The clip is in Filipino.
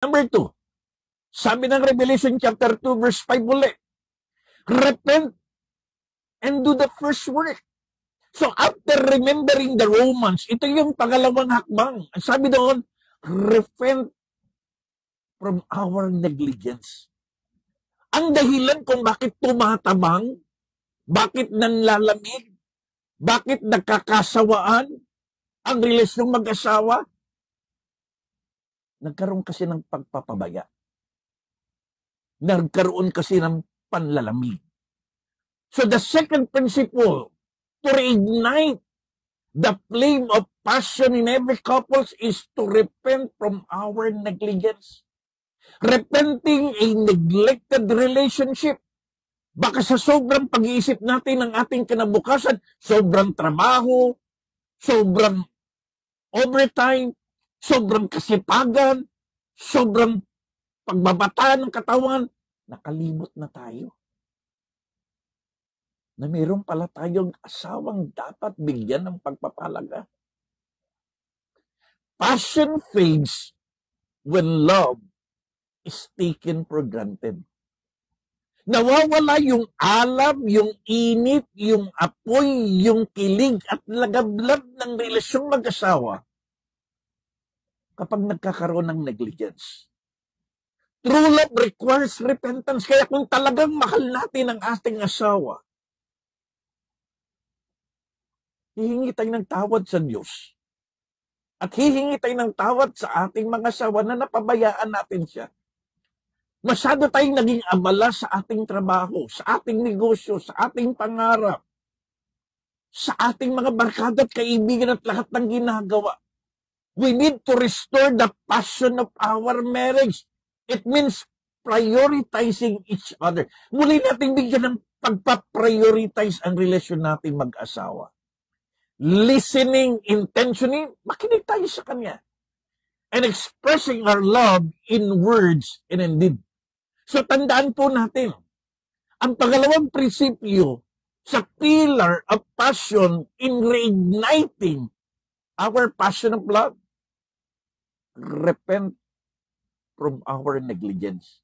Number 2, sabi ng Revelation chapter 2 verse 5 ulit, repent and do the first work. So after remembering the Romans, ito yung pangalawang hakbang. Ang sabi doon, repent from our negligence. Ang dahilan kung bakit tumatabang, bakit nanlalamig, bakit nagkakasawaan ang relasyong mag-asawa, nagkaroon kasi ng pagpapabaya. Nagkaroon kasi ng panlalamig. So the second principle to reignite the flame of passion in every couple is to repent from our negligence. Repenting a neglected relationship. Baka sa sobrang pag-iisip natin ng ating kinabukasan, sobrang trabaho, sobrang overtime, sobrang kasipagan, sobrang pagbabata ng katawan, nakalimot na tayo na mayroon pala tayong asawang dapat bigyan ng pagpapalaga. Passion fades when love is taken for granted. Nawawala yung alam, yung init, yung apoy, yung kilig at lagablab ng relasyong mag-asawa kapag nagkakaroon ng negligence. True love requires repentance. Kaya kung talagang mahal natin ang ating asawa, hihingi tayo ng tawad sa Diyos. At hihingi tayo ng tawad sa ating mga asawa na napabayaan natin siya. Masyado tayong naging abala sa ating trabaho, sa ating negosyo, sa ating pangarap, sa ating mga barkada at kaibigan at lahat ng ginagawa. We need to restore the passion of our marriage. It means prioritizing each other. Muli natin bigyan ng pagpa-prioritize ang relasyon natin mag-asawa. Listening intentionally, makinig tayo sa Kanya. And expressing our love in words and in deed. So tandaan po natin, ang pangalawang prinsipyo sa pillar of passion in reigniting our passion of love, repent from our negligence.